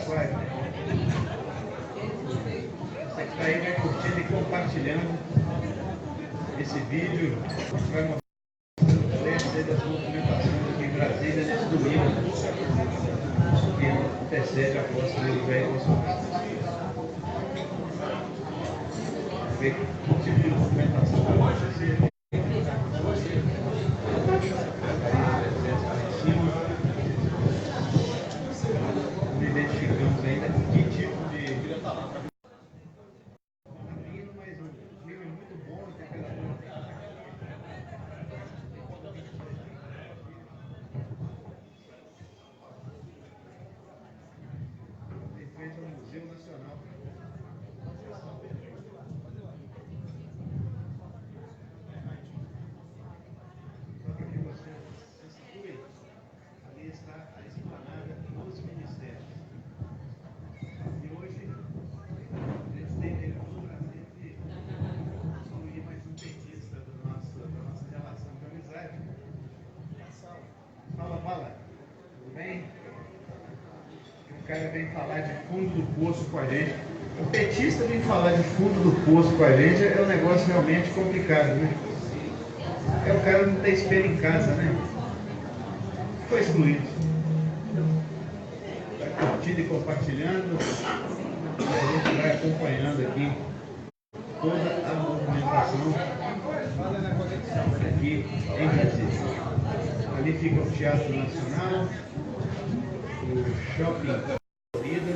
Pasquale. Você que está aí vai curtindo e compartilhando esse vídeo. Vai mostrar das movimentações aqui em Brasília nesse domingo, que antecede a posse do Jair Bolsonaro. Ver que tipo de movimentação vai acontecer. Não identificamos ainda que tipo de. Mas o clima é muito bom, a temperatura. Em frente ao Museu Nacional. Só para que você se situe, ali está a esplanada dos ministérios. E hoje a gente tem o prazer de incluir mais um petista da nossa relação de amizade. Fala, tudo bem? O cara vem falar de fundo do poço com a gente. O petista vem falar de fundo do poço com a gente é um negócio realmente complicado, né? É o cara não ter espelho em casa, né? Foi excluído. Está curtindo e compartilhando. E a gente vai acompanhando aqui toda a movimentação aqui em Brasília. Ali fica o Teatro Nacional, o Shopping Florida.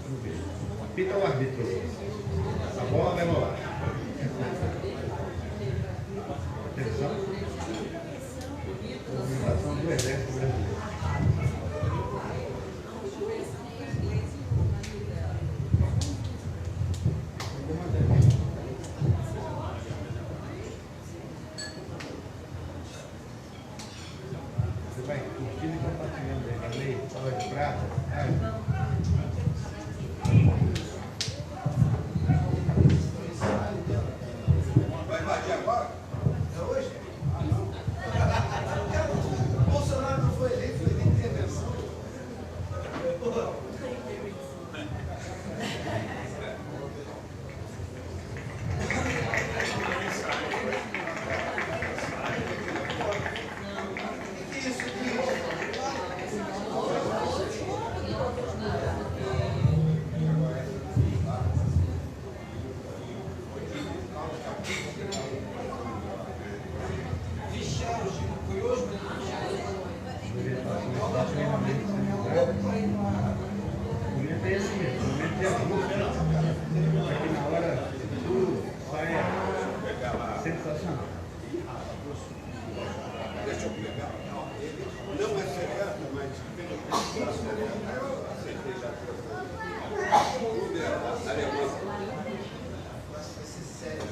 Vamos ver. Apita o árbitro. A bola vai rolar. Atenção. Movimentação do Exército Brasileiro. Você vai curtindo e compartilhando aí, Valei, Sala de Prata. Vai invadir agora? É hoje? O Bolsonaro não foi eleito, foi nem intervenção. Aqui na hora tudo sai sensacional. Deixa eu pegar. Não é secreto, mas eu aceitei já. Vai ser sério.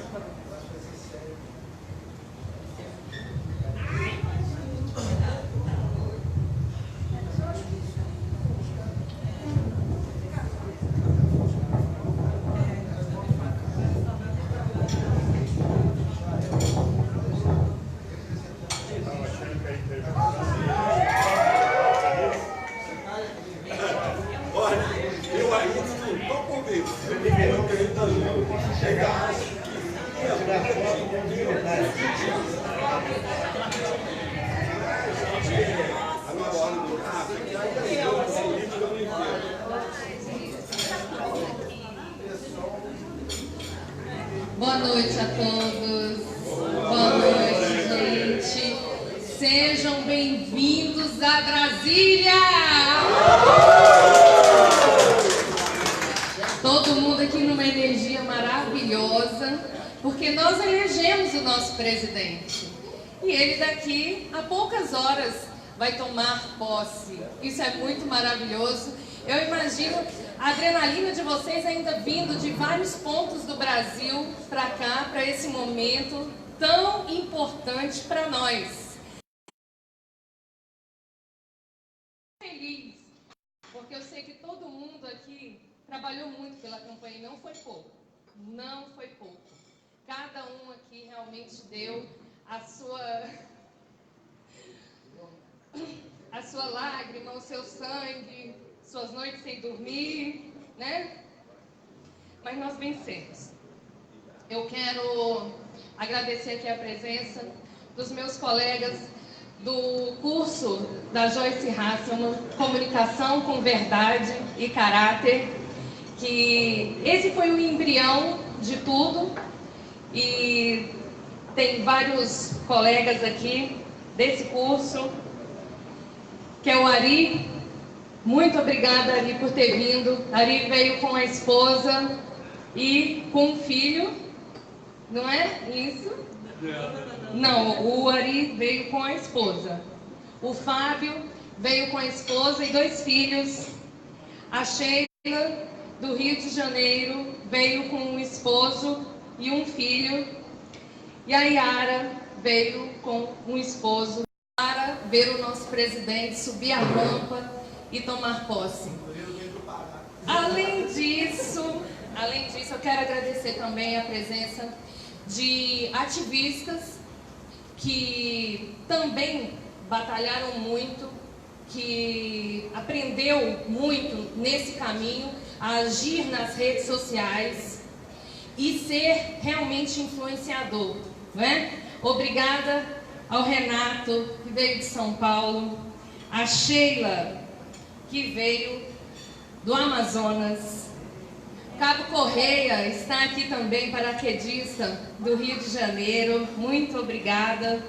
Boa noite a todos. Boa noite, gente. Sejam bem-vindos a Brasília! Todo mundo aqui numa energia maravilhosa, porque nós elegemos o nosso presidente. E ele daqui a poucas horas vai tomar posse. Isso é muito maravilhoso. Eu imagino a adrenalina de vocês ainda vindo de vários pontos do Brasil para cá, para esse momento tão importante para nós. Feliz, porque eu sei que todo mundo aqui trabalhou muito pela campanha e não foi pouco. Não foi pouco. Cada um aqui realmente deu a sua a sua lágrima, o seu sangue, suas noites sem dormir, né? Mas nós vencemos. Eu quero agradecer aqui a presença dos meus colegas do curso da Joyce Hasselman, Comunicação com Verdade e Caráter, que esse foi o embrião de tudo, e tem vários colegas aqui desse curso, que é o Ari. Muito obrigada, Ari, por ter vindo. Ari veio com a esposa e com um filho, não é isso? Não, o Ari veio com a esposa. O Fábio veio com a esposa e 2 filhos. A Sheila, do Rio de Janeiro, veio com um esposo e um filho. E a Yara veio com um esposo para ver o nosso presidente subir a rampa e tomar posse. Além disso, eu quero agradecer também a presença de ativistas que também batalharam muito, que aprendeu muito nesse caminho a agir nas redes sociais e ser realmente influenciador, não é? Obrigada ao Renato, que veio de São Paulo, a Sheila, que veio do Amazonas, Cabo Correia está aqui também, paraquedista do Rio de Janeiro, muito obrigada.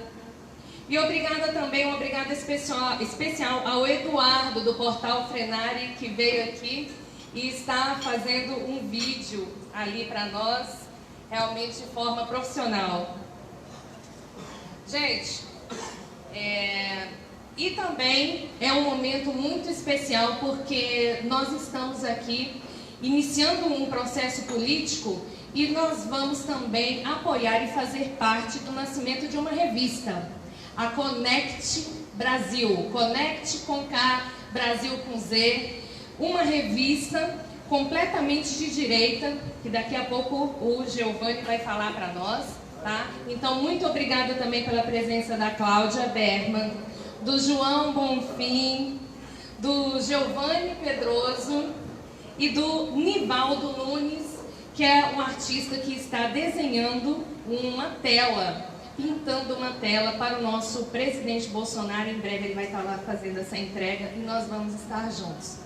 E obrigada também, uma obrigada especial ao Eduardo, do Portal Frenari, que veio aqui e está fazendo um vídeo ali para nós, realmente de forma profissional. Gente, e também é um momento muito especial porque nós estamos aqui iniciando um processo político e nós vamos também apoiar e fazer parte do nascimento de uma revista, a Conect Brasil, Conect com K, Brasil com Z, uma revista completamente de direita, que daqui a pouco o Giovanni vai falar para nós, tá? Então, muito obrigada também pela presença da Cláudia Berman, do João Bonfim, do Giovanni Pedroso e do Nivaldo Nunes, que é um artista que está desenhando uma tela, pintando uma tela para o nosso presidente Bolsonaro. Em breve ele vai estar lá fazendo essa entrega e nós vamos estar juntos.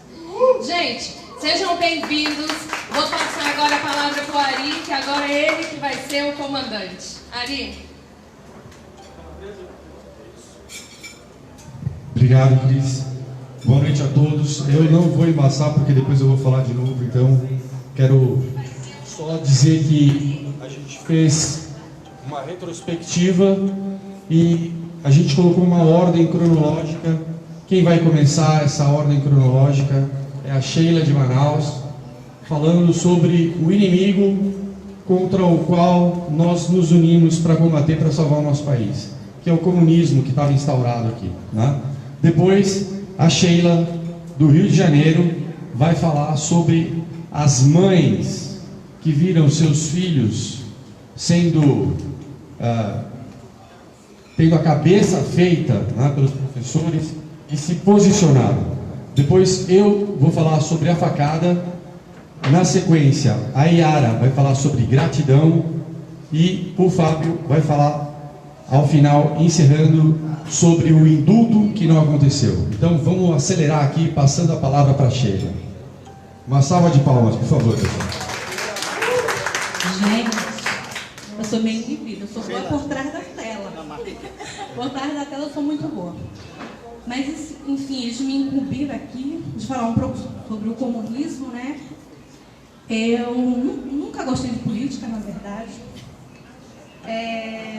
Gente, sejam bem-vindos. Vou passar agora a palavra para o Ari, que agora é ele que vai ser o comandante. Ari. Obrigado, Cris. Boa noite a todos. Eu não vou embaçar porque depois eu vou falar de novo, então quero só dizer que a gente fez uma retrospectiva e a gente colocou uma ordem cronológica. Quem vai começar essa ordem cronológica é a Sheila de Manaus, falando sobre o inimigo contra o qual nós nos unimos para combater, para salvar o nosso país, que é o comunismo que estava instaurado aqui, né? Depois, a Sheila, do Rio de Janeiro, vai falar sobre as mães que viram seus filhos sendo tendo a cabeça feita, né, pelos professores e se posicionaram. Depois eu vou falar sobre a facada. Na sequência, a Yara vai falar sobre gratidão e o Fábio vai falar, ao final, encerrando, sobre o indulto que não aconteceu. Então vamos acelerar aqui, passando a palavra para a Sheila. Uma salva de palmas, por favor, pessoal. Gente, eu sou meio inibida, eu sou boa por trás da tela. Por trás da tela eu sou muito boa. Mas, enfim, eles me incumbiram aqui de falar um pouco sobre o comunismo, né? Eu nunca gostei de política, na verdade.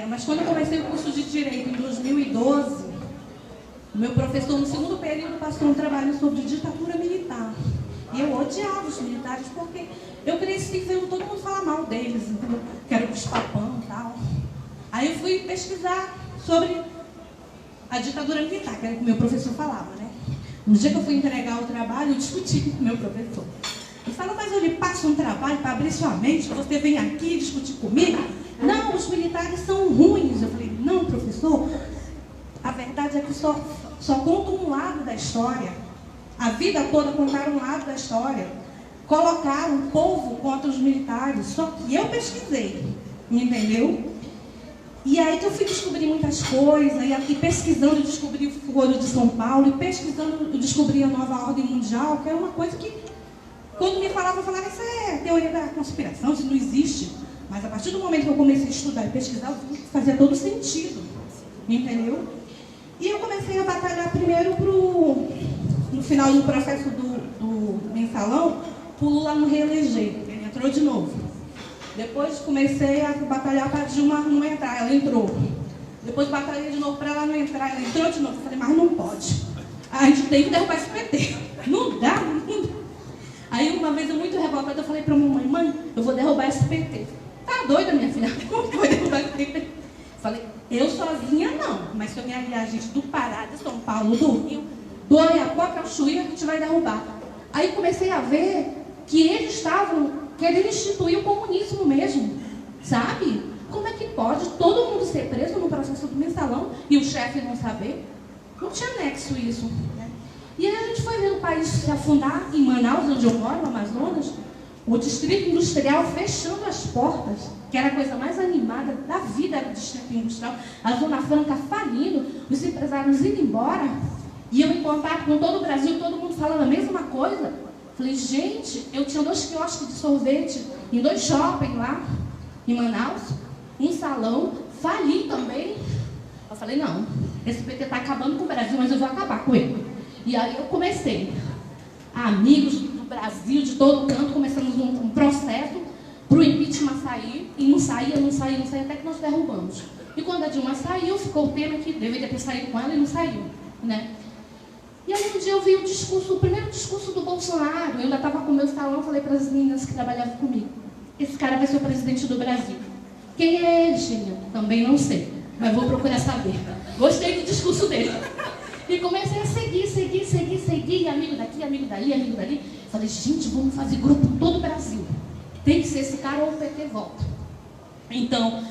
Mas quando eu comecei o curso de Direito em 2012, o meu professor no segundo período passou um trabalho sobre ditadura militar. E eu odiava os militares porque eu cresci vendo todo mundo falar mal deles, entendeu? Que era o bicho-papão e tal. Aí eu fui pesquisar sobre a ditadura militar, que era o que o meu professor falava, né? No dia que eu fui entregar o trabalho, eu discuti com o meu professor. Ele falou, mas eu lhe passo um trabalho para abrir sua mente, você vem aqui discutir comigo? Não, os militares são ruins. Eu falei, não, professor, a verdade é que só só contam um lado da história. A vida toda contaram um lado da história. Colocaram o povo contra os militares. Só que eu pesquisei, entendeu? E aí que eu fui descobrir muitas coisas, e aqui pesquisando eu descobri o Foro de São Paulo, e pesquisando eu descobri a Nova Ordem Mundial, que é uma coisa que, quando me falavam, eu falava, isso é teoria da conspiração, isso não existe. Mas a partir do momento que eu comecei a estudar e pesquisar, eu vi que fazia todo sentido, entendeu? E eu comecei a batalhar primeiro no final do processo do mensalão, pro Lula não reeleger, ele entrou de novo. Depois comecei a batalhar para a Dilma não entrar, ela entrou. Depois batalhei de novo para ela não entrar, ela entrou de novo. Eu falei, mas não pode. A gente tem que derrubar esse PT. Não dá, não dá. Aí uma vez eu muito revoltada, eu falei para a mamãe, mãe, eu vou derrubar esse PT. Tá doida, minha filha? Como foi derrubar esse PT? Falei, eu sozinha não, mas se eu me aliar a gente do Pará, de São Paulo, do Rio, do Oiapoque ao Chuí, a gente vai derrubar. Aí comecei a ver que eles estavam querendo instituir o comunismo mesmo, sabe? Como é que pode todo mundo ser preso no processo do mensalão e o chefe não saber? Não tinha nexo isso, né? E aí a gente foi vendo o país se afundar em Manaus, onde eu moro, no Amazonas, o distrito industrial fechando as portas, que era a coisa mais animada da vida, era o distrito industrial, a Zona Franca falindo, os empresários indo embora, e eu em contato com todo o Brasil, todo mundo falando a mesma coisa. Falei, gente, eu tinha 2 quiosques de sorvete em 2 shoppings lá, em Manaus, um salão, fali também. Eu falei, não, esse PT está acabando com o Brasil, mas eu vou acabar com ele. E aí eu comecei, amigos do Brasil, de todo canto, começamos um processo para o impeachment sair, e não saía, até que nós derrubamos. E quando a Dilma saiu, ficou o tema que deveria ter saído com ela e não saiu, né? E aí um dia eu vi o primeiro discurso do Bolsonaro, eu ainda estava com o meu salão, falei para as meninas que trabalhavam comigo, esse cara vai ser o presidente do Brasil. Quem é ele, Sheila? Também não sei, mas vou procurar saber. Gostei do discurso dele. E comecei a seguir, amigo daqui, amigo dali. Falei, gente, vamos fazer grupo em todo o Brasil. Tem que ser esse cara ou o PT volta. Então,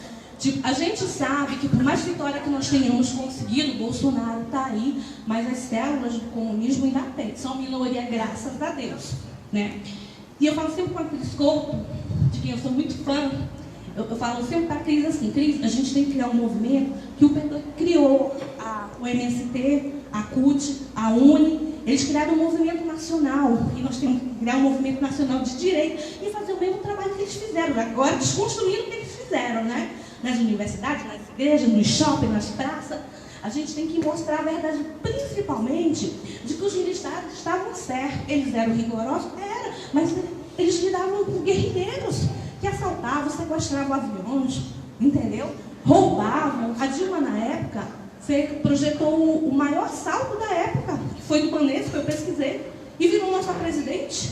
a gente sabe que por mais vitória que nós tenhamos conseguido, Bolsonaro está aí, mas as células do comunismo ainda tem, são minoria, graças a Deus, né? E eu falo sempre com a Cris Couto, de quem eu sou muito fã, eu falo sempre para a Cris assim, Cris, a gente tem que criar um movimento que o PT criou, o MST, a CUT, a UNE, eles criaram um movimento nacional, e nós temos que criar um movimento nacional de direito e fazer o mesmo trabalho que eles fizeram, agora desconstruindo o que eles fizeram, né? Nas universidades, nas igrejas, nos shoppings, nas praças, a gente tem que mostrar a verdade, principalmente, de que os militares estavam certos. Eles eram rigorosos? Era, mas eles lidavam com guerrilheiros que assaltavam, sequestravam aviões, entendeu? Roubavam. A Dilma, na época, projetou o maior salto da época, que foi do Banesco, que eu pesquisei, e virou nossa presidente.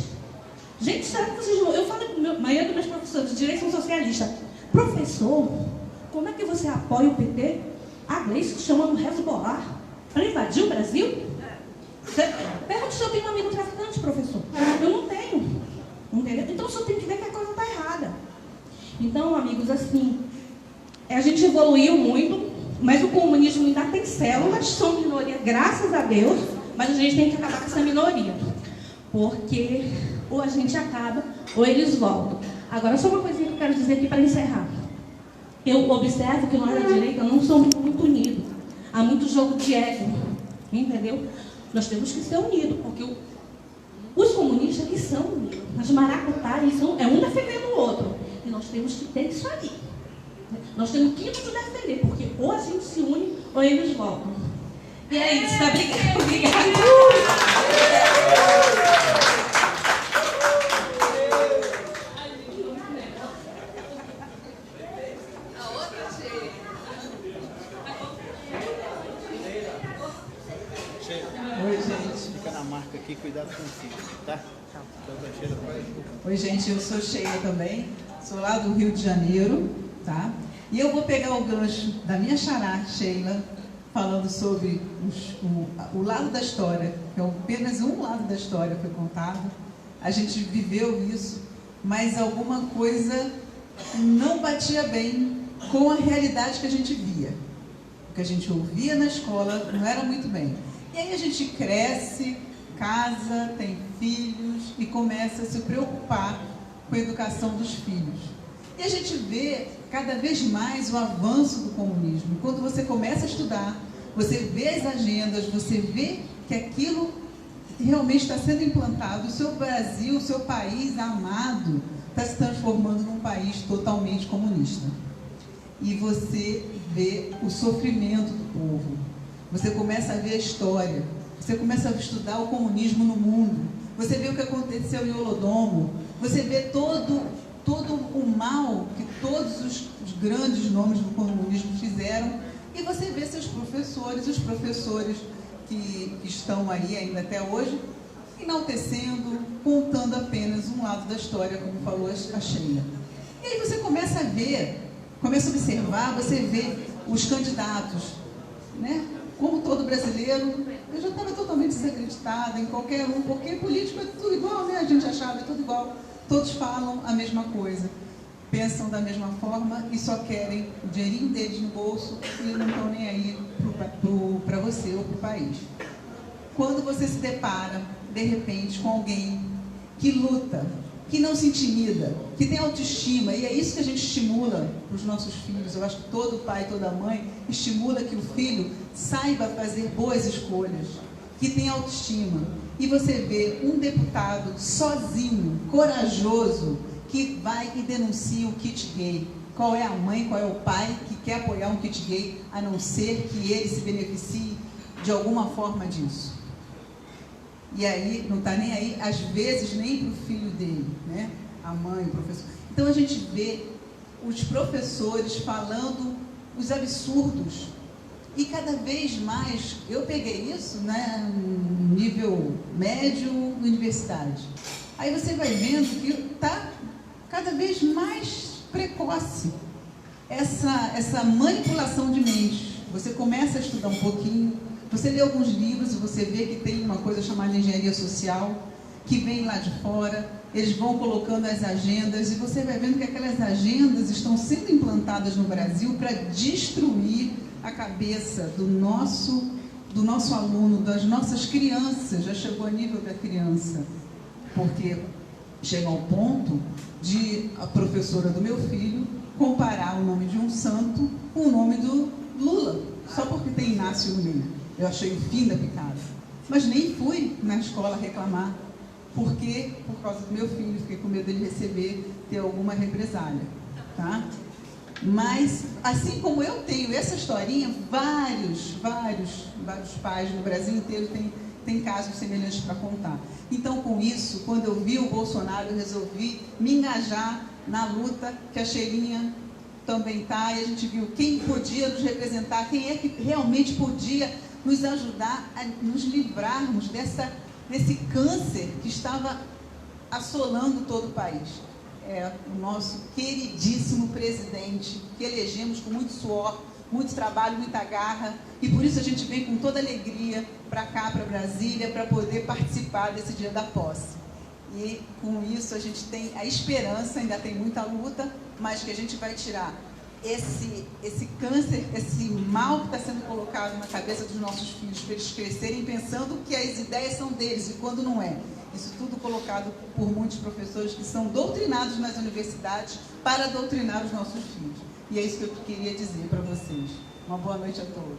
Gente, será que vocês não... Eu falei com a maioria dos meus professores de direito socialista, professor, como é que você apoia o PT? A Gleice chamando Hezbollah para invadir o Brasil? Pergunta se eu tenho um amigo traficante, professor. Eu não tenho. Entendeu? Então, o senhor tem que ver que a coisa está errada. Então, amigos, assim, a gente evoluiu muito, mas o comunismo ainda tem células, são minoria, graças a Deus, mas a gente tem que acabar com essa minoria. Porque ou a gente acaba, ou eles voltam. Agora, só uma coisinha que eu quero dizer aqui para encerrar. Eu observo que nós da direita não somos muito unidos. Há muito jogo de ego, entendeu? Nós temos que ser unidos, porque os comunistas que são unidos, as maracutaias é um defendendo o outro. E nós temos que ter isso aí. Nós temos que nos defender, porque ou a gente se une, ou eles voltam. E é isso, tá? Obrigada. Oi, gente. Fica na marca aqui, cuidado com o filho, tá? Oi, gente, eu sou Sheila também, sou lá do Rio de Janeiro, tá? E eu vou pegar o gancho da minha xará, Sheila, falando sobre o lado da história, que é apenas um lado da história que foi contado. A gente viveu isso, mas alguma coisa não batia bem com a realidade que a gente via. O que a gente ouvia na escola não era muito bem. E aí a gente cresce, casa, tem filhos e começa a se preocupar com a educação dos filhos. E a gente vê cada vez mais o avanço do comunismo. Quando você começa a estudar, você vê as agendas, você vê que aquilo realmente está sendo implantado. O seu Brasil, o seu país amado, está se transformando num país totalmente comunista. E você vê o sofrimento do povo. Você começa a ver a história. Você começa a estudar o comunismo no mundo. Você vê o que aconteceu em Holodomor. Você vê todo o mal que todos os grandes nomes do comunismo fizeram. E você vê seus professores, os professores que estão aí ainda até hoje, enaltecendo, contando apenas um lado da história, como falou a Sheila. E aí você começa a ver, começa a observar, você vê os candidatos, né? Como todo brasileiro, eu já estava totalmente desacreditada em qualquer um, porque político é tudo igual, né? A gente achava, é tudo igual. Todos falam a mesma coisa, pensam da mesma forma e só querem o dinheirinho deles no bolso e não estão nem aí para você ou para o país. Quando você se depara, de repente, com alguém que luta, que não se intimida, que tem autoestima, e é isso que a gente estimula para os nossos filhos. Eu acho que todo pai, toda mãe estimula que o filho saiba fazer boas escolhas, que tem autoestima. E você vê um deputado sozinho, corajoso, que vai e denuncia o kit gay. Qual é a mãe, qual é o pai que quer apoiar um kit gay, a não ser que ele se beneficie de alguma forma disso? E aí, não está nem aí, às vezes, nem para o filho dele, né? A mãe, o professor. Então, a gente vê os professores falando os absurdos. E cada vez mais, eu peguei isso, né, no nível médio, universidade. Aí você vai vendo que está cada vez mais precoce essa manipulação de mentes. Você começa a estudar um pouquinho, você lê alguns livros e você vê que tem uma coisa chamada engenharia social, que vem lá de fora, eles vão colocando as agendas e você vai vendo que aquelas agendas estão sendo implantadas no Brasil para destruir a cabeça do nosso aluno, das nossas crianças. Já chegou a nível da criança, porque chega ao ponto de a professora do meu filho comparar o nome de um santo com o nome do Lula, só porque tem Inácio no meio. Eu achei o fim da picada. Mas nem fui na escola reclamar, porque, por causa do meu filho, fiquei com medo dele ter alguma represália, tá? Mas, assim como eu tenho essa historinha, vários pais no Brasil inteiro têm casos semelhantes para contar. Então, com isso, quando eu vi o Bolsonaro, eu resolvi me engajar na luta que a Sheilinha também está, e a gente viu quem podia nos representar, quem é que realmente podia nos ajudar a nos livrarmos desse câncer que estava assolando todo o país. É o nosso queridíssimo presidente, que elegemos com muito suor, muito trabalho, muita garra, e por isso a gente vem com toda alegria para cá, para Brasília, para poder participar desse dia da posse. E com isso a gente tem a esperança, ainda tem muita luta, mas que a gente vai tirar esse câncer, esse mal que está sendo colocado na cabeça dos nossos filhos, para eles crescerem pensando que as ideias são deles, e quando não é. Isso tudo colocado por muitos professores que são doutrinados nas universidades para doutrinar os nossos filhos. E é isso que eu queria dizer para vocês. Uma boa noite a todos.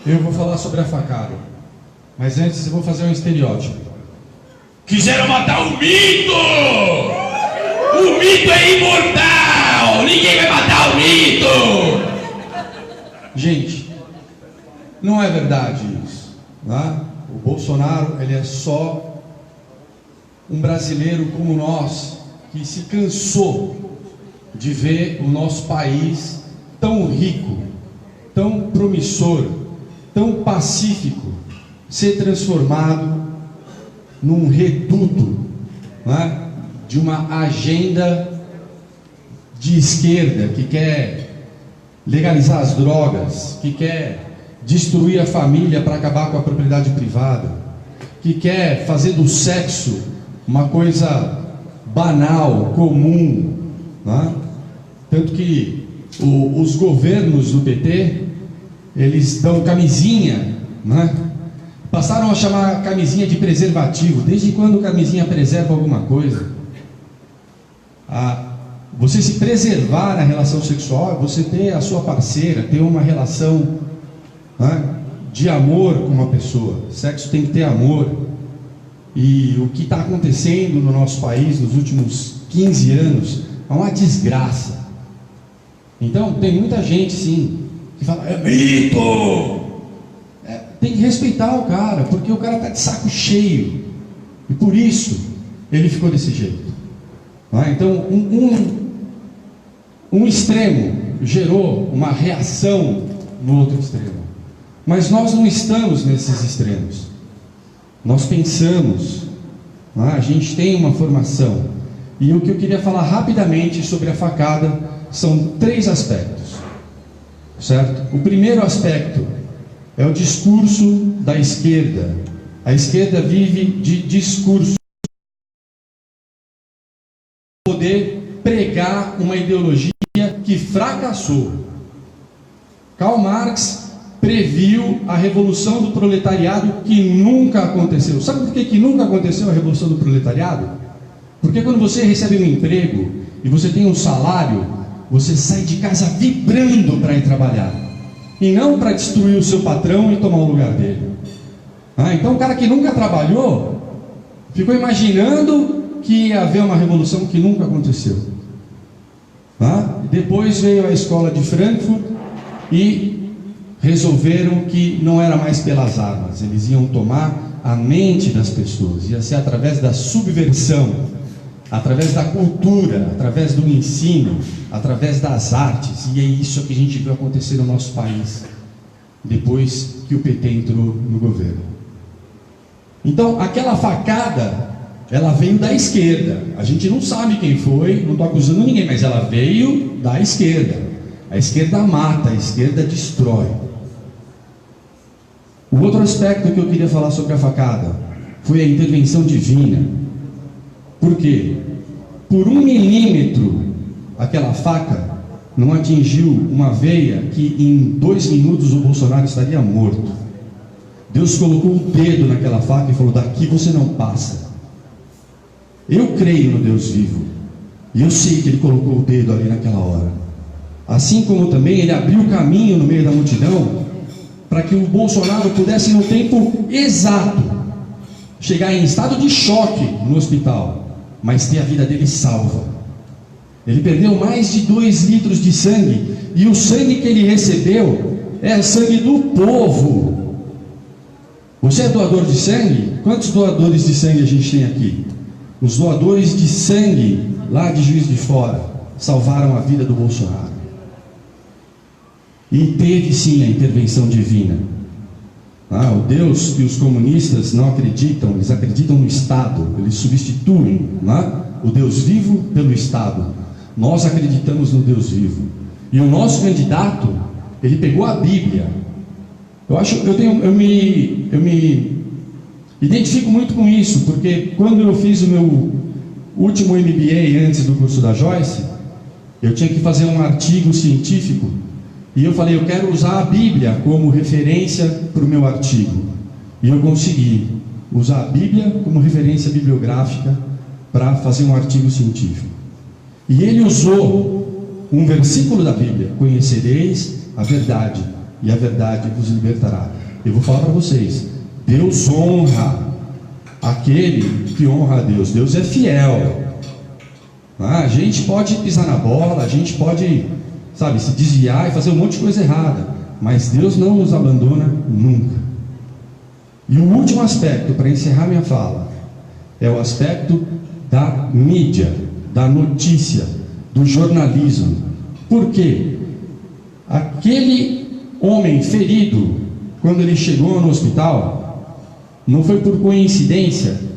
Eu vou falar sobre a facada, mas antes eu vou fazer um estereótipo. Quiseram matar o mito! O mito é imortal! Ninguém vai matar o mito! Gente, não é verdade isso, né? O Bolsonaro, ele é só um brasileiro como nós, que se cansou de ver o nosso país tão rico, tão promissor, tão pacífico, ser transformado num reduto, né, de uma agenda de esquerda que quer legalizar as drogas, que quer destruir a família para acabar com a propriedade privada, que quer fazer do sexo uma coisa banal, comum, né? Tanto que os governos do PT, eles dão camisinha, né? Passaram a chamar a camisinha de preservativo. Desde quando camisinha preserva alguma coisa? Você se preservar na relação sexual é você ter a sua parceira, ter uma relação, né, de amor com uma pessoa. Sexo tem que ter amor. E o que está acontecendo no nosso país nos últimos 15 anos é uma desgraça. Então tem muita gente, sim, que fala: é mito! Tem que respeitar o cara, porque o cara está de saco cheio, e por isso ele ficou desse jeito. Então um extremo gerou uma reação no outro extremo, mas nós não estamos nesses extremos. Nós pensamos, a gente tem uma formação, e o que eu queria falar rapidamente sobre a facada são 3 aspectos, certo? O primeiro aspecto é o discurso da esquerda. A esquerda vive de discurso, poder pregar uma ideologia que fracassou. Karl Marx previu a revolução do proletariado que nunca aconteceu. Sabe por que nunca aconteceu a revolução do proletariado? Porque quando você recebe um emprego e você tem um salário, você sai de casa vibrando para ir trabalhar, e não para destruir o seu patrão e tomar o lugar dele. Então o cara que nunca trabalhou ficou imaginando que ia haver uma revolução que nunca aconteceu. Depois veio a escola de Frankfurt e resolveram que não era mais pelas armas, eles iam tomar a mente das pessoas, ia ser através da subversão, através da cultura, através do ensino, através das artes. E é isso que a gente viu acontecer no nosso país depois que o PT entrou no governo. Então aquela facada, ela veio da esquerda. A gente não sabe quem foi, não estou acusando ninguém, mas ela veio da esquerda. A esquerda mata, a esquerda destrói. O outro aspecto que eu queria falar sobre a facada foi a intervenção divina. Por quê? Por 1 milímetro, aquela faca não atingiu uma veia que em 2 minutos o Bolsonaro estaria morto. Deus colocou o dedo naquela faca e falou: daqui você não passa. Eu creio no Deus vivo, e eu sei que Ele colocou o dedo ali naquela hora. Assim como também Ele abriu o caminho no meio da multidão, para que o Bolsonaro pudesse, no tempo exato, chegar em estado de choque no hospital, mas ter a vida dele salva. Ele perdeu mais de 2 litros de sangue, e o sangue que ele recebeu é sangue do povo. Você é doador de sangue? Quantos doadores de sangue a gente tem aqui? Os doadores de sangue lá de Juiz de Fora salvaram a vida do Bolsonaro. E teve sim a intervenção divina. O Deus que os comunistas não acreditam, eles acreditam no Estado, eles substituem o Deus vivo pelo Estado. Nós acreditamos no Deus vivo. E o nosso candidato, ele pegou a Bíblia. Eu me identifico muito com isso, porque quando eu fiz o meu último MBA antes do curso da Joyce, eu tinha que fazer um artigo científico. E eu falei: eu quero usar a Bíblia como referência para o meu artigo. E eu consegui usar a Bíblia como referência bibliográfica para fazer um artigo científico. E ele usou um versículo da Bíblia: conhecereis a verdade, e a verdade vos libertará. Eu vou falar para vocês: Deus honra aquele que honra a Deus. Deus é fiel. A gente pode pisar na bola, a gente pode, se desviar e fazer um monte de coisa errada, mas Deus não nos abandona nunca. E o último aspecto, para encerrar minha fala, é o aspecto da mídia, da notícia, do jornalismo. Por quê? Aquele homem ferido, quando ele chegou no hospital, não foi por coincidência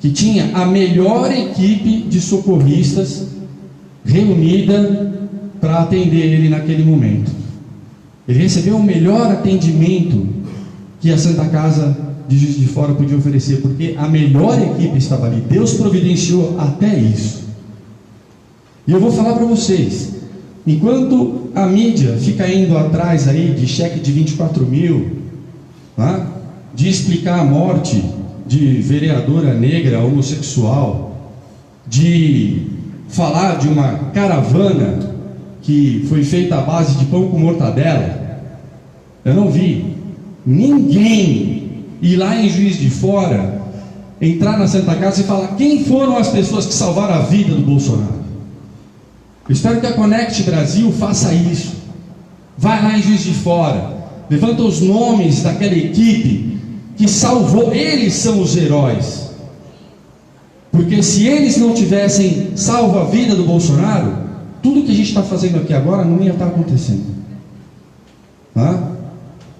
que tinha a melhor equipe de socorristas reunida para atender ele naquele momento. Ele recebeu o melhor atendimento que a Santa Casa de Juiz de Fora podia oferecer, porque a melhor equipe estava ali. Deus providenciou até isso. E eu vou falar para vocês, enquanto a mídia fica indo atrás aí de cheque de 24 mil, tá? De explicar a morte de vereadora negra homossexual, de falar de uma caravana que foi feita à base de pão com mortadela, eu não vi ninguém ir lá em Juiz de Fora, entrar na Santa Casa e falar quem foram as pessoas que salvaram a vida do Bolsonaro. Eu espero que a Conect Brasil faça isso. Vai lá em Juiz de Fora, levanta os nomes daquela equipe que salvou. Eles são os heróis, porque se eles não tivessem salvo a vida do Bolsonaro, tudo que a gente está fazendo aqui agora não ia estar acontecendo, tá?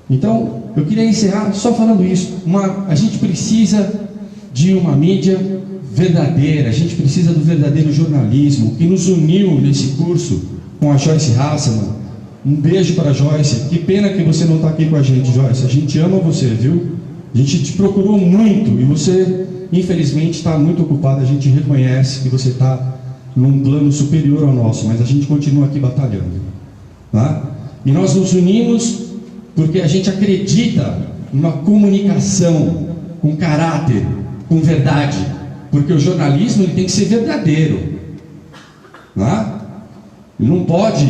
Então, eu queria encerrar só falando isso. A gente precisa de uma mídia verdadeira, a gente precisa do verdadeiro jornalismo, que nos uniu nesse curso com a Joyce Hasselman. Um beijo para a Joyce. Que pena que você não está aqui com a gente, Joyce. A gente ama você, viu? A gente te procurou muito e você, infelizmente, está muito ocupada. A gente reconhece que você está num plano superior ao nosso, mas a gente continua aqui batalhando, tá? E nós nos unimos porque a gente acredita numa comunicação com caráter, com verdade, porque o jornalismo ele tem que ser verdadeiro, tá? Ele não pode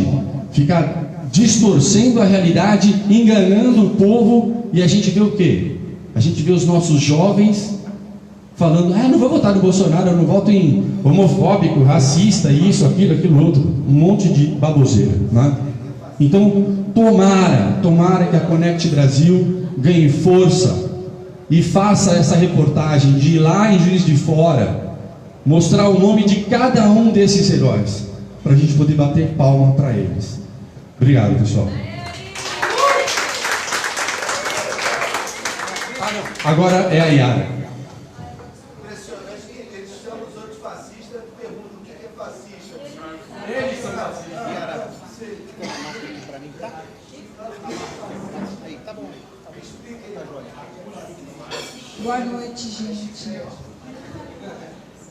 ficar distorcendo a realidade, enganando o povo. E a gente vê o quê? A gente vê os nossos jovens falando: não vou votar no Bolsonaro, eu não voto em homofóbico, racista, isso, aquilo outro, um monte de baboseira, né? Então, tomara que a Conect Brasil ganhe força e faça essa reportagem de ir lá em Juiz de Fora, mostrar o nome de cada um desses heróis, para a gente poder bater palma para eles. Obrigado, pessoal. Agora é a Yara. Impressionante que eles chamam os outros fascistas e perguntam o que é fascista. Eles são fascistas. Aí, tá bom. Explica aí, tá joia. Boa noite, gente.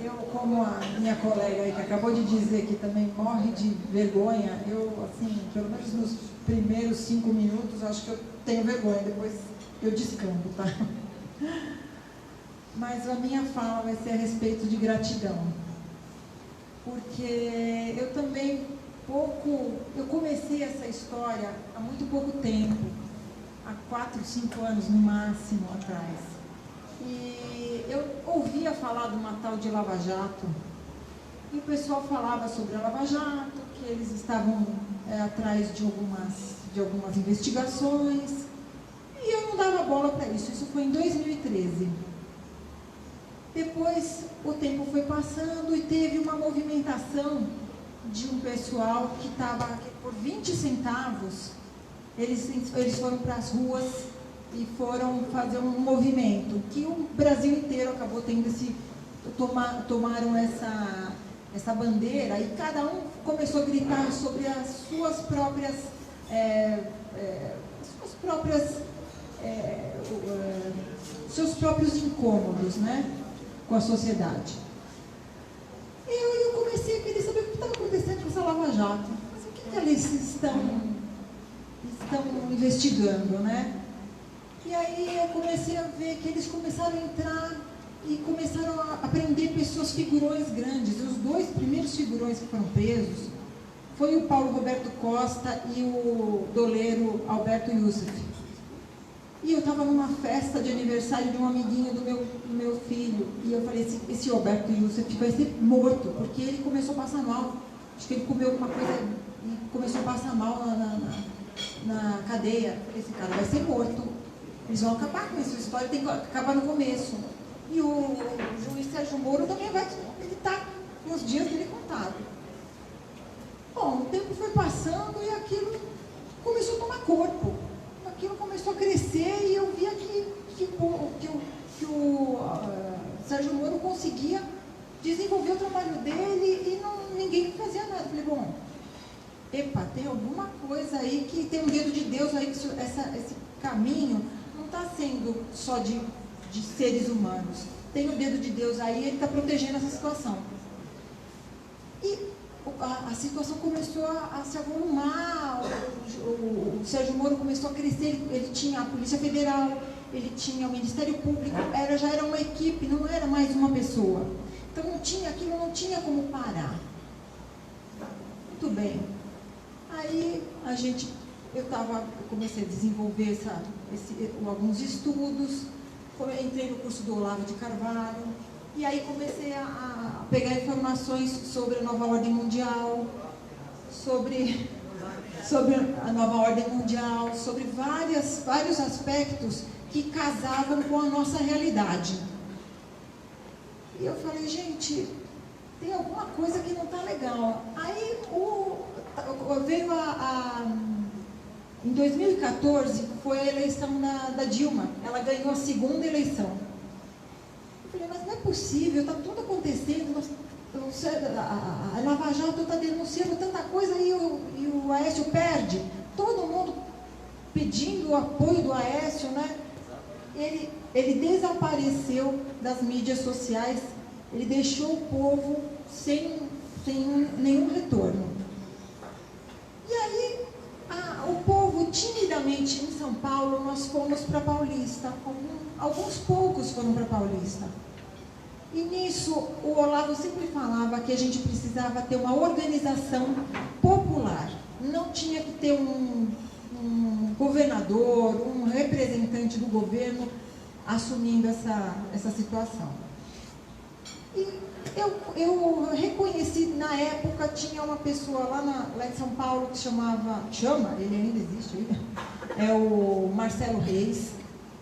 Eu, como a minha colega aí que acabou de dizer que também morre de vergonha, eu, assim, pelo menos nos primeiros 5 minutos, acho que eu tenho vergonha, depois eu descambo, tá? Mas a minha fala vai ser a respeito de gratidão. Porque eu também eu comecei essa história há muito pouco tempo, há 4, 5 anos no máximo atrás. E eu ouvia falar de uma tal de Lava Jato, e o pessoal falava sobre a Lava Jato, que eles estavam atrás de algumas investigações, e eu não dava bola para isso. Isso foi em 2013. Depois o tempo foi passando e teve uma movimentação de um pessoal que estava por 20 centavos, eles foram para as ruas e foram fazer um movimento que o Brasil inteiro acabou tendo tomaram essa bandeira, e cada um começou a gritar sobre as suas próprias seus próprios incômodos, né, com a sociedade. E eu comecei a querer saber o que estava acontecendo com essa Lava Jato. Mas o que eles estão investigando, né? E aí eu comecei a ver que eles começaram a entrar e começaram a prender pessoas, figurões grandes. Os 2 primeiros figurões que foram presos foi o Paulo Roberto Costa e o doleiro Alberto Youssef. E eu estava numa festa de aniversário de um amiguinho do meu filho, e eu falei assim: esse Alberto Youssef vai ser morto, porque ele começou a passar mal. Acho que ele comeu alguma coisa e começou a passar mal na cadeia. Eu falei: esse cara vai ser morto. Eles vão acabar com essa história, tem que acabar no começo. E o juiz Sérgio Moro também ele está com os dias dele contado. Bom, o tempo foi passando e aquilo começou a tomar corpo. Aquilo começou a crescer e eu via que o Sérgio Moro conseguia desenvolver o trabalho dele e ninguém fazia nada. Eu falei: bom, tem alguma coisa aí que tem um dedo de Deus aí, que esse caminho não está sendo só de de seres humanos. Tem o dedo de Deus aí, ele está protegendo essa situação. E a situação começou a se avolumar, o Sérgio Moro começou a crescer, ele tinha a Polícia Federal, ele tinha o Ministério Público, já era uma equipe, não era mais uma pessoa. Então aquilo não tinha como parar. Muito bem. Aí eu comecei a desenvolver alguns estudos, entrei no curso do Olavo de Carvalho, e aí comecei a pegar informações sobre a nova ordem mundial, sobre a nova ordem mundial, sobre vários aspectos que casavam com a nossa realidade. E eu falei, gente, tem alguma coisa que não está legal. Aí veio em 2014, foi a eleição da Dilma. Ela ganhou a segunda eleição. Eu falei, mas não é possível, está tudo acontecendo. A Lava Jato está denunciando tanta coisa e o Aécio perde. Todo mundo pedindo o apoio do Aécio, né? Ele desapareceu das mídias sociais, ele deixou o povo sem nenhum retorno. E aí, o povo, timidamente, em São Paulo, nós fomos para Paulista. Alguns poucos foram para Paulista. E nisso, o Olavo sempre falava que a gente precisava ter uma organização popular. Não tinha que ter um governador, um representante do governo assumindo essa situação. E eu reconheci, na época, tinha uma pessoa lá em São Paulo que ele ainda existe, é o Marcelo Reis.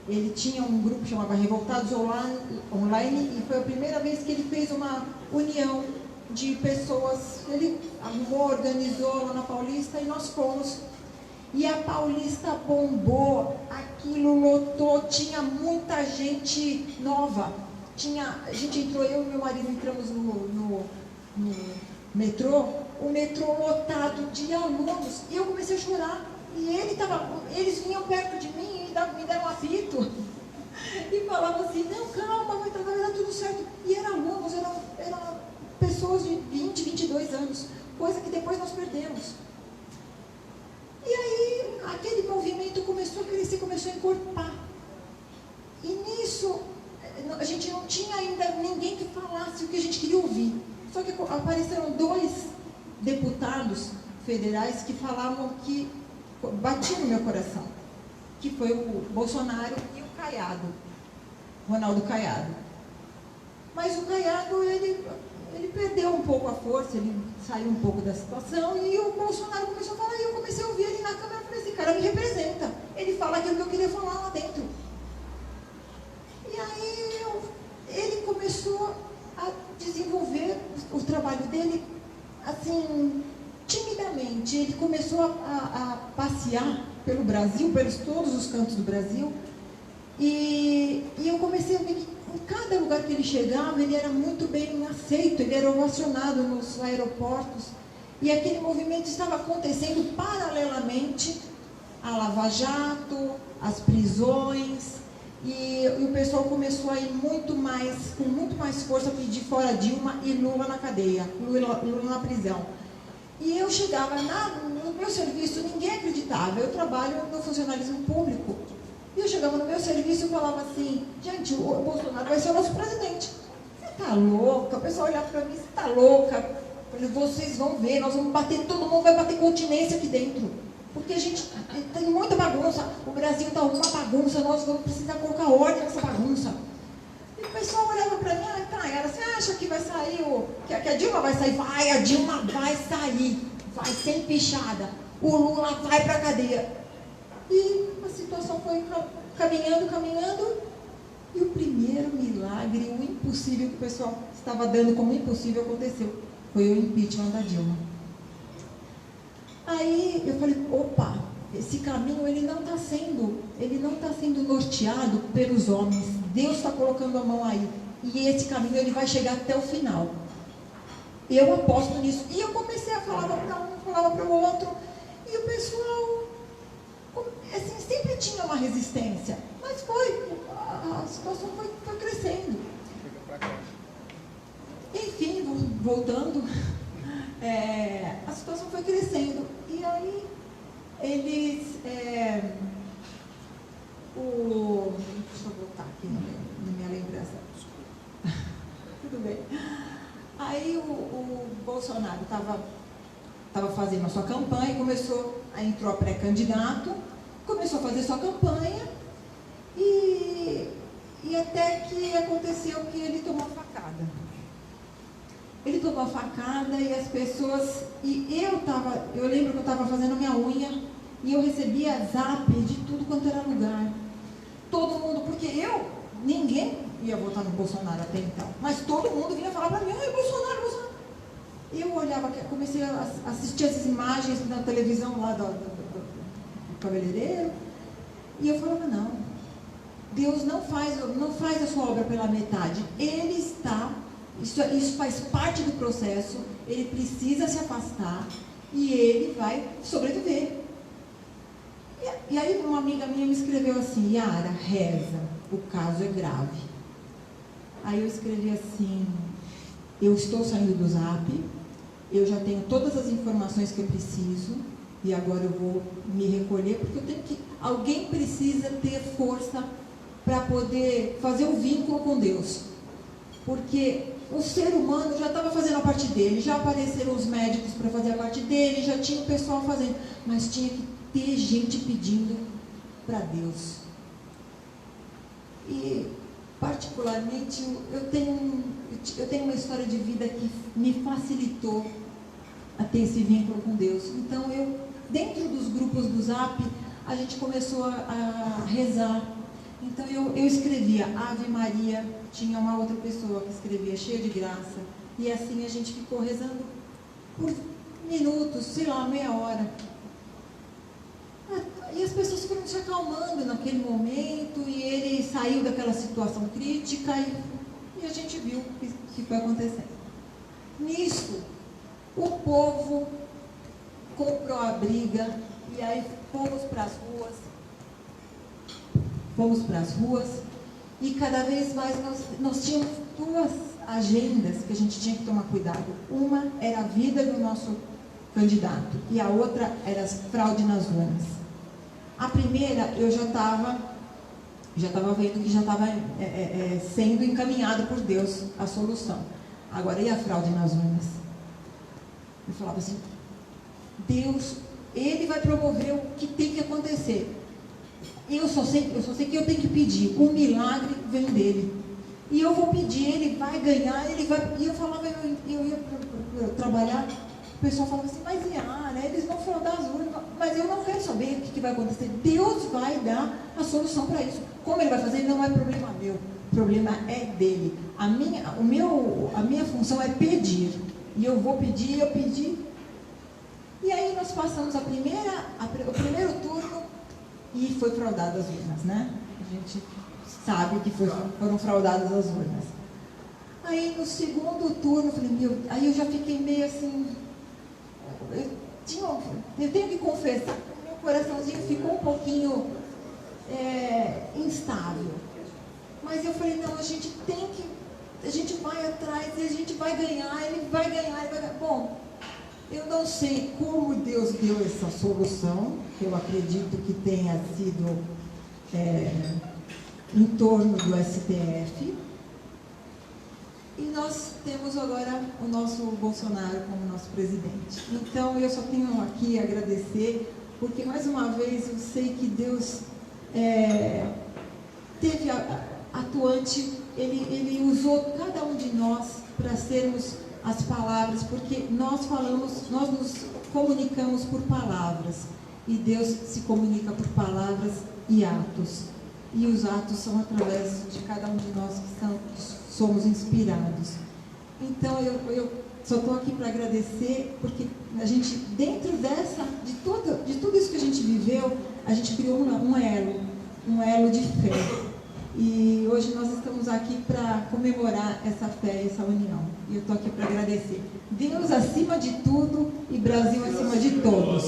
Ele tinha um grupo que chamava Revoltados Online, e foi a primeira vez que ele fez uma união de pessoas. Ele arrumou, organizou lá na Paulista, e nós fomos. E a Paulista bombou, aquilo lotou, tinha muita gente nova. A gente entrou, eu e meu marido entramos no metrô, o metrô lotado de alunos, e eu comecei a chorar. E eles vinham perto de mim e me deram um apito e falavam assim, não, calma, vai dar tudo certo. E eram alunos, eram pessoas de 20, 22 anos, coisa que depois nós perdemos. E aí, aquele movimento começou a crescer, começou a encorpar. E nisso, a gente não tinha ainda ninguém que falasse o que a gente queria ouvir. Só que apareceram 2 deputados federais que falavam que batiam no meu coração, que foi o Bolsonaro e o Caiado, Ronaldo Caiado. Mas o Caiado, ele perdeu um pouco a força, ele saiu um pouco da situação, e o Bolsonaro começou a falar, e eu comecei a ouvir ele na câmera, e falei, esse cara me representa, ele fala aquilo que eu queria falar lá dentro. E aí ele começou a desenvolver o trabalho dele, assim, timidamente. Ele começou a passear pelo Brasil, pelos todos os cantos do Brasil, e eu comecei a ver que em cada lugar que ele chegava, ele era muito bem aceito, ele era ovacionado nos aeroportos, e aquele movimento estava acontecendo paralelamente à Lava Jato, às prisões, e o pessoal começou a ir com muito mais força, pedir fora Dilma e Lula na cadeia, Lula na prisão. E eu chegava no meu serviço, ninguém acreditava, eu trabalho no funcionalismo público, e eu chegava no meu serviço e falava assim, gente, o Bolsonaro vai ser o nosso presidente. Você está louca? O pessoal olhava para mim, você está louca? Eu falei, vocês vão ver, nós vamos bater, todo mundo vai bater continência aqui dentro. Porque a gente tem muita bagunça, o Brasil está uma bagunça, nós vamos precisar colocar ordem nessa bagunça. E o pessoal olhava para mim, você acha que vai sair, que a Dilma vai sair? Vai, a Dilma vai sair, vai ser empichada, o Lula vai para a cadeia. E a situação foi caminhando, e o primeiro milagre, o impossível que o pessoal estava dando como impossível, aconteceu. Foi o impeachment da Dilma. Aí eu falei, opa, esse caminho ele não está sendo norteado pelos homens. Deus está colocando a mão aí. E esse caminho ele vai chegar até o final. Eu aposto nisso. E eu comecei a falar para um, falava para o outro, e o pessoal, assim, sempre tinha uma resistência. Mas a situação foi voltando, a situação foi crescendo. E aí, eles... deixa eu voltar aqui na minha lembrança. Tudo bem. Aí o Bolsonaro estava fazendo a sua campanha, entrou a pré-candidato, começou a fazer sua campanha e até que aconteceu que ele tomou a facada. Ele tomou a facada e as pessoas... eu lembro que eu estava fazendo minha unha e eu recebia zap de tudo quanto era lugar. Todo mundo, porque ninguém ia votar no Bolsonaro até então, mas todo mundo vinha falar para mim, ai, Bolsonaro, Bolsonaro. Eu olhava, comecei a assistir essas imagens na televisão lá do cabeleireiro, e eu falava, não, Deus não faz a sua obra pela metade, Ele está, isso faz parte do processo, Ele precisa se afastar, e Ele vai sobreviver. E aí uma amiga minha me escreveu assim, Yara, reza, o caso é grave. Aí eu escrevi assim, eu estou saindo do Zap, eu já tenho todas as informações que eu preciso, e agora eu vou me recolher, porque alguém precisa ter força para poder fazer o vínculo com Deus. Porque o ser humano já estava fazendo a parte dele, já apareceram os médicos para fazer a parte dele, já tinha o pessoal fazendo, mas tinha que ter gente pedindo para Deus. E, particularmente, eu tenho uma história de vida que me facilitou a ter esse vínculo com Deus. Então, dentro dos grupos do Zap, a gente começou a rezar. Então, eu escrevia Ave Maria, tinha uma outra pessoa que escrevia cheia de graça. E assim a gente ficou rezando por minutos, sei lá, meia hora. E as pessoas foram se acalmando naquele momento, e ele saiu daquela situação crítica, e a gente viu o que foi acontecendo. Nisso, o povo comprou a briga, e aí fomos para as ruas, e cada vez mais nós tínhamos duas agendas que a gente tinha que tomar cuidado. Uma era a vida do nosso candidato, e a outra era as fraudes nas urnas. A primeira, eu já estava vendo que já estava sendo encaminhado por Deus a solução. Agora, e a fraude nas urnas? Eu falava assim, Deus, Ele vai promover o que tem que acontecer. Eu só sei que eu tenho que pedir. O milagre vem dele. E eu vou pedir, ele vai ganhar, ele vai... E eu falava, eu ia trabalhar... O pessoal falava assim, mas Yara, eles vão fraudar as urnas, mas eu não quero saber o que vai acontecer. Deus vai dar a solução para isso. Como Ele vai fazer, não é problema meu, o problema é dele. A minha função é pedir. E eu vou pedir, eu pedi. E aí nós passamos o primeiro turno e foi fraudado as urnas, né? A gente sabe que foram fraudadas as urnas. Aí no segundo turno, eu falei, aí eu já fiquei meio assim... Eu tenho que confessar que o meu coraçãozinho ficou um pouquinho instável. Mas eu falei, não, a gente vai atrás e a gente vai ganhar, ele vai ganhar. Bom, eu não sei como Deus deu essa solução, que eu acredito que tenha sido em torno do STF. E nós temos agora o nosso Bolsonaro como nosso presidente. Então, eu só tenho aqui a agradecer, porque, mais uma vez, eu sei que Deus teve atuante, Ele usou cada um de nós para sermos as palavras, porque nós nos comunicamos por palavras, e Deus se comunica por palavras e atos. E os atos são através de cada um de nós que somos inspirados. Então, eu só estou aqui para agradecer, porque a gente, dentro de tudo isso que a gente viveu, a gente criou um elo de fé. E hoje nós estamos aqui para comemorar essa fé e essa união. E eu estou aqui para agradecer. Deus acima de tudo e Brasil acima de todos.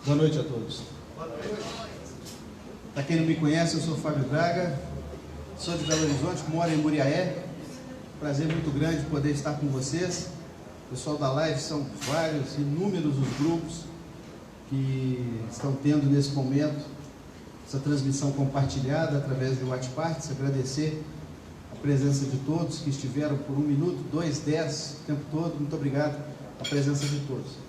Boa noite a todos. Para quem não me conhece, eu sou Fábio Braga, sou de Belo Horizonte, moro em Muriaé. Prazer muito grande poder estar com vocês. O pessoal da live, são vários, inúmeros os grupos que estão tendo nesse momento essa transmissão compartilhada através do WhatsApp. Agradecer a presença de todos que estiveram por 1 minuto, 2, 10, o tempo todo. Muito obrigado a presença de todos.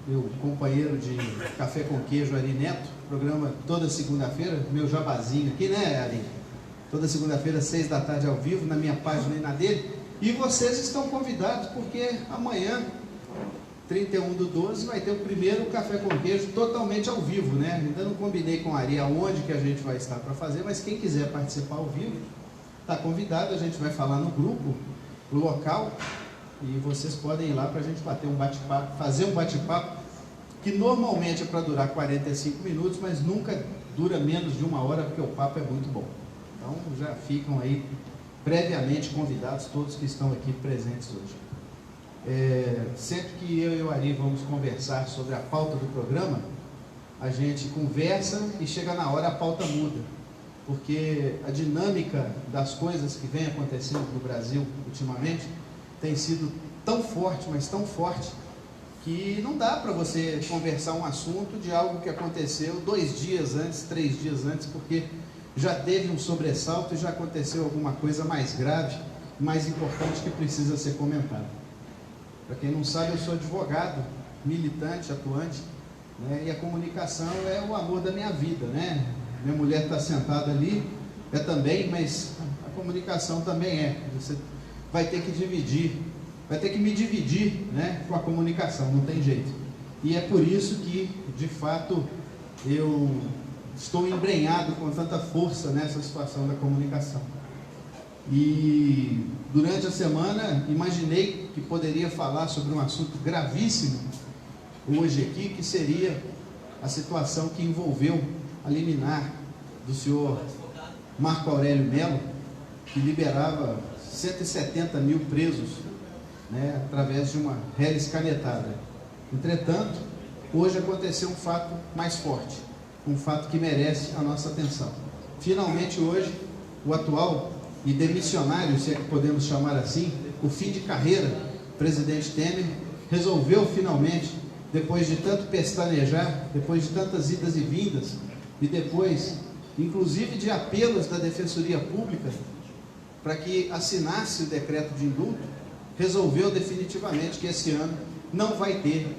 Meu companheiro de Café com Queijo, Ari Neto, programa toda segunda-feira, meu jabazinho aqui, né, Ari? Toda segunda-feira, 6 da tarde ao vivo, na minha página e na dele. E vocês estão convidados, porque amanhã, 31/12, vai ter o primeiro Café com Queijo totalmente ao vivo, né? Ainda não combinei com a Ari aonde que a gente vai estar para fazer, mas quem quiser participar ao vivo, está convidado. A gente vai falar no grupo, o local, e vocês podem ir lá para a gente bater um bate-papo, fazer um bate-papo, que normalmente é para durar 45 minutos, mas nunca dura menos de 1 hora, porque o papo é muito bom. Então já ficam aí previamente convidados todos que estão aqui presentes hoje. Sempre que eu e o Ari vamos conversar sobre a pauta do programa, a gente conversa e chega na hora a pauta muda, porque a dinâmica das coisas que vem acontecendo no Brasil ultimamente tem sido tão forte, mas tão forte, que não dá para você conversar um assunto de algo que aconteceu 2 dias antes, 3 dias antes, porque já teve um sobressalto e já aconteceu alguma coisa mais grave, mais importante que precisa ser comentada. Para quem não sabe, eu sou advogado, militante, atuante, né? E a comunicação é o amor da minha vida, né? Minha mulher está sentada ali, também, mas a comunicação também é. Você vai ter que dividir, vai ter que me dividir, né, com a comunicação, não tem jeito. E é por isso que, de fato, eu estou embrenhado com tanta força nessa situação da comunicação. E durante a semana imaginei que poderia falar sobre um assunto gravíssimo hoje aqui, que seria a situação que envolveu a liminar do senhor Marco Aurélio Melo, que liberava 170 mil presos, né, através de uma reles canetada. Entretanto, hoje aconteceu um fato mais forte, um fato que merece a nossa atenção. Finalmente hoje, o atual e demissionário, se é que podemos chamar assim, o fim de carreira, presidente Temer, resolveu finalmente, depois de tanto pestanejar, depois de tantas idas e vindas, e depois, inclusive, de apelos da Defensoria Pública, para que assinasse o decreto de indulto, resolveu definitivamente que esse ano não vai ter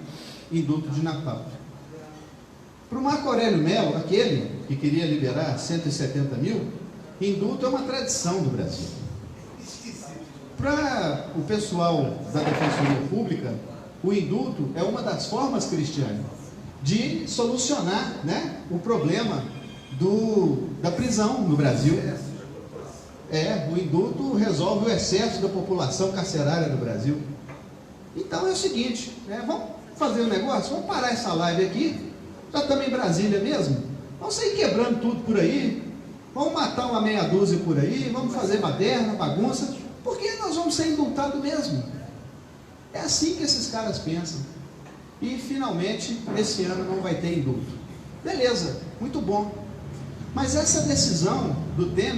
indulto de Natal. Para o Marco Aurélio Melo, aquele que queria liberar 170 mil, indulto é uma tradição do Brasil. Para o pessoal da Defensoria Pública, o indulto é uma das formas, Cristiane, de solucionar, né, o problema da prisão no Brasil. O indulto resolve o excesso da população carcerária do Brasil. Então é o seguinte, vamos fazer um negócio, vamos parar essa live aqui, já estamos em Brasília mesmo, vamos sair quebrando tudo por aí, vamos matar uma meia dúzia por aí, vamos fazer baderna, bagunça, porque nós vamos ser indultados mesmo. É assim que esses caras pensam. E finalmente, esse ano não vai ter indulto. Beleza, muito bom. Mas essa decisão do Temer